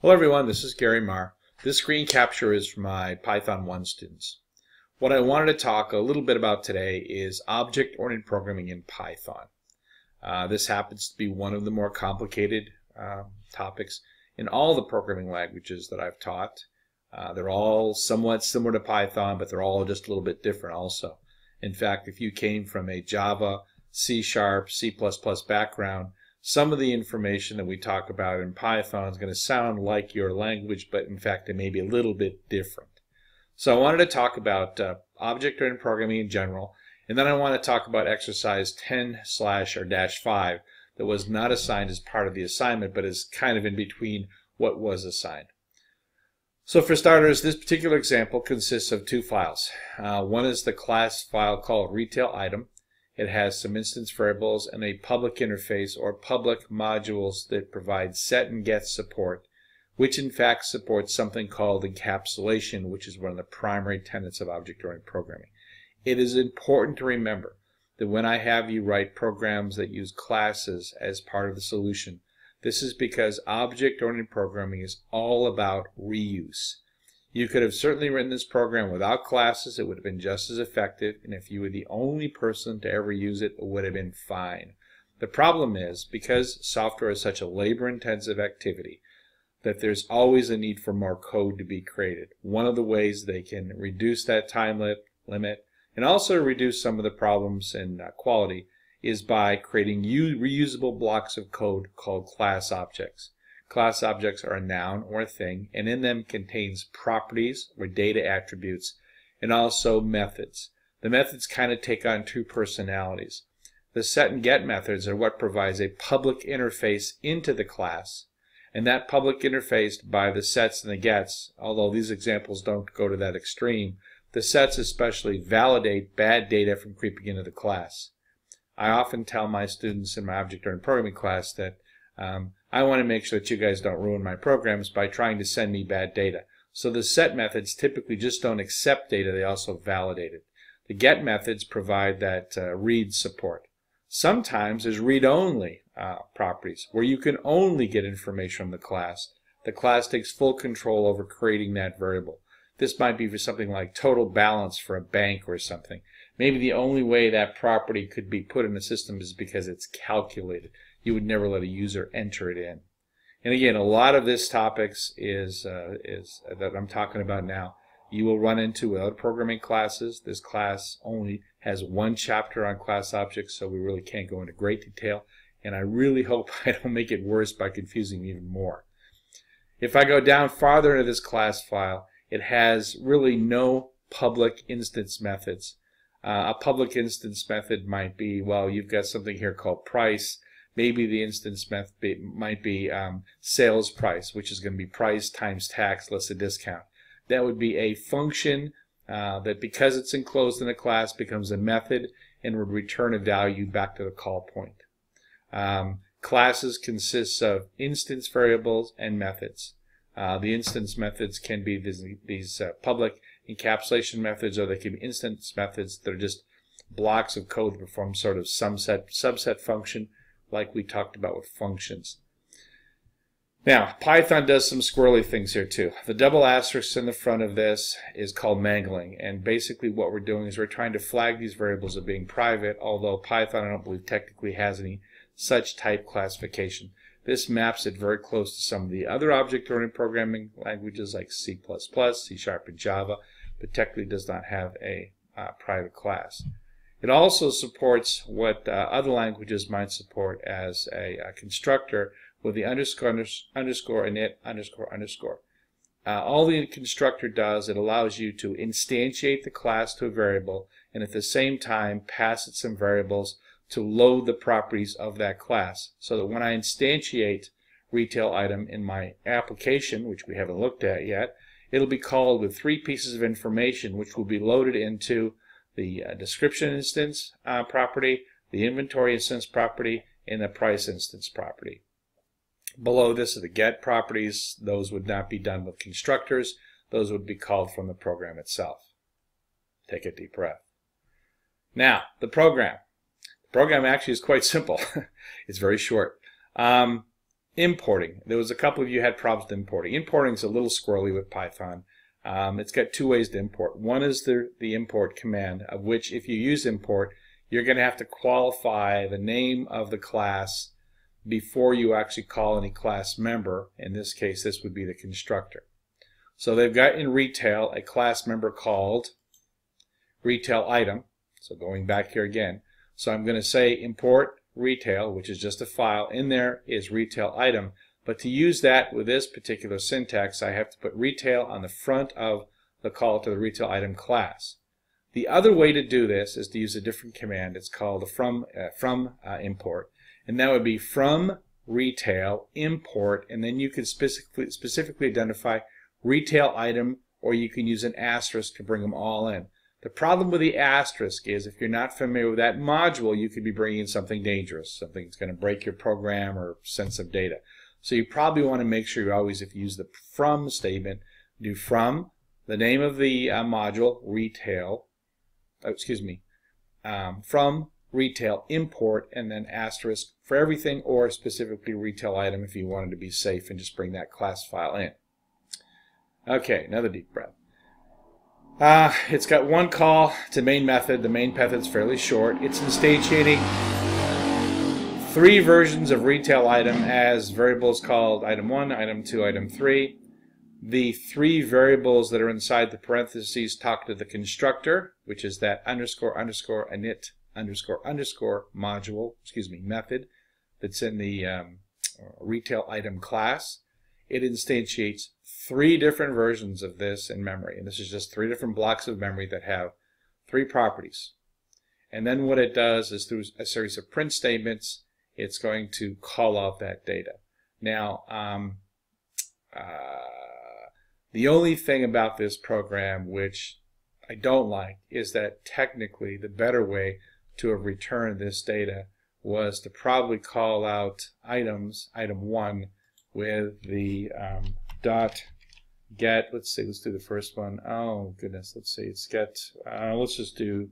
Hello everyone, this is Gary Marr. This screen capture is for my Python 1 students. What I wanted to talk a little bit about today is object-oriented programming in Python. This happens to be one of the more complicated topics in all the programming languages that I've taught. They're all somewhat similar to Python, but they're all just a little bit different also. In fact, if you came from a Java, C#, C++ background, some of the information that we talk about in Python is going to sound like your language, but in fact it may be a little bit different. So I wanted to talk about object-oriented programming in general, and then I want to talk about exercise 10/5 that was not assigned as part of the assignment, but is kind of in between what was assigned. So for starters, this particular example consists of two files. One is the class file called retail item. It has some instance variables and a public interface or public modules that provide set and get support, which in fact supports something called encapsulation, which is one of the primary tenets of object-oriented programming. It is important to remember that when I have you write programs that use classes as part of the solution, this is because object-oriented programming is all about reuse. You could have certainly written this program without classes. It would have been just as effective, and if you were the only person to ever use it, it would have been fine. The problem is, because software is such a labor-intensive activity, that there's always a need for more code to be created. One of the ways they can reduce that time limit and also reduce some of the problems in quality is by creating reusable blocks of code called class objects. Class objects are a noun or a thing, and in them contains properties or data attributes and also methods. The methods kind of take on two personalities. The set and get methods are what provides a public interface into the class, and that public interface by the sets and the gets, although these examples don't go to that extreme, the sets especially validate bad data from creeping into the class. I often tell my students in my object-oriented programming class that I want to make sure that you guys don't ruin my programs by trying to send me bad data. So the set methods typically just don't accept data, they also validate it. The get methods provide that read support. Sometimes there's read-only properties where you can only get information from the class. The class takes full control over creating that variable. This might be for something like total balance for a bank or something. Maybe the only way that property could be put in the system is because it's calculated. You would never let a user enter it in. And again, a lot of this topics is that I'm talking about now, you will run into other programming classes. This class only has one chapter on class objects, so we really can't go into great detail. And I really hope I don't make it worse by confusing even more. If I go down farther into this class file, it has really no public instance methods. A public instance method might be, well, you've got something here called price. Maybe the instance method might be sales price, which is going to be price times tax less a discount. That would be a function that, because it's enclosed in a class, becomes a method and would return a value back to the call point. Classes consist of instance variables and methods. The instance methods can be these public encapsulation methods, or they can be instance methods that are just blocks of code that perform sort of subset function, like we talked about with functions. Now, Python does some squirrely things here too. The double asterisk in the front of this is called mangling, and basically what we're doing is we're trying to flag these variables as being private, although Python I don't believe technically has any such type classification. This maps it very close to some of the other object-oriented programming languages like C++, C#, and Java, but technically does not have a private class. It also supports what other languages might support as a constructor with the underscore, init, underscore. All the constructor does, it allows you to instantiate the class to a variable and at the same time pass it some variables to load the properties of that class, so that when I instantiate retail item in my application, which we haven't looked at yet, it'll be called with three pieces of information which will be loaded into the description instance property, the inventory instance property, and the price instance property. Below this are the get properties. Those would not be done with constructors. Those would be called from the program itself. Take a deep breath. Now, the program. The program actually is quite simple. It's very short. Importing. There was a couple of you had problems with importing. Importing is a little squirrely with Python. It's got two ways to import. One is the import command, of which if you use import, you're going to have to qualify the name of the class before you actually call any class member. In this case, this would be the constructor. So they've got in retail a class member called retail item. So going back here again. So I'm going to say import retail, which is just a file. In there is retail item. But to use that with this particular syntax, I have to put retail on the front of the call to the retail item class. The other way to do this is to use a different command. It's called a from import. And that would be from retail import, and then you can specifically identify retail item, or you can use an asterisk to bring them all in. The problem with the asterisk is if you're not familiar with that module, you could be bringing in something dangerous, something that's going to break your program or sensitive data. So you probably want to make sure you always, if you use the from statement, do from the name of the module, retail, from retail import, and then asterisk for everything, or specifically retail item if you wanted to be safe and just bring that class file in. Okay, another deep breath. It's got one call to main method. The main method's fairly short. It's instantiating 3 versions of retail item as variables called item 1, item 2, item 3. The 3 variables that are inside the parentheses talk to the constructor, which is that underscore underscore init underscore underscore module, method that's in the retail item class. It instantiates 3 different versions of this in memory, and this is just 3 different blocks of memory that have 3 properties. And then what it does is through a series of print statements, it's going to call out that data. Now, the only thing about this program which I don't like is that technically the better way to have returned this data was to probably call out items, item 1, with the dot get. Let's do the first one. Oh goodness, let's see. It's get. Let's just do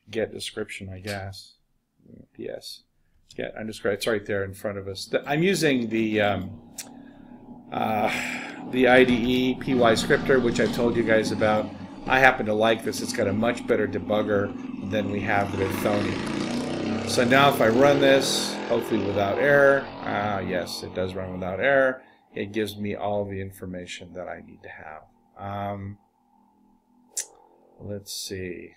get description, I guess. Yes, get underscore. It's right there in front of us. I'm using the IDE PY scripter, which I've told you guys about. I happen to like this. It's got a much better debugger than we have with Thony. So now if I run this, hopefully without error, yes, it does run without error. It gives me all the information that I need to have. Let's see.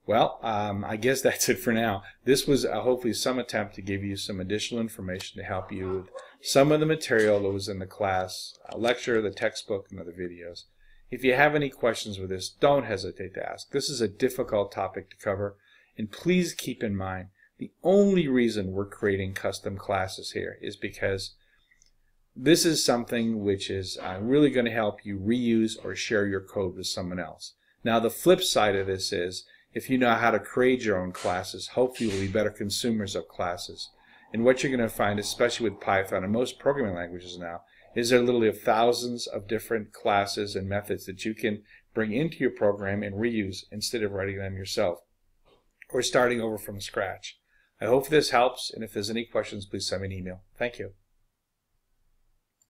Well, I guess that's it for now. This was hopefully some attempt to give you some additional information to help you with some of the material that was in the class lecture, the textbook, and other videos. If you have any questions with this, don't hesitate to ask. This is a difficult topic to cover, and please keep in mind the only reason we're creating custom classes here is because this is something which is really going to help you reuse or share your code with someone else. Now, the flip side of this is if you know how to create your own classes, hopefully you'll be better consumers of classes. And what you're going to find, especially with Python and most programming languages now, is there literally thousands of different classes and methods that you can bring into your program and reuse instead of writing them yourself or starting over from scratch. I hope this helps, and if there's any questions, please send me an email. Thank you.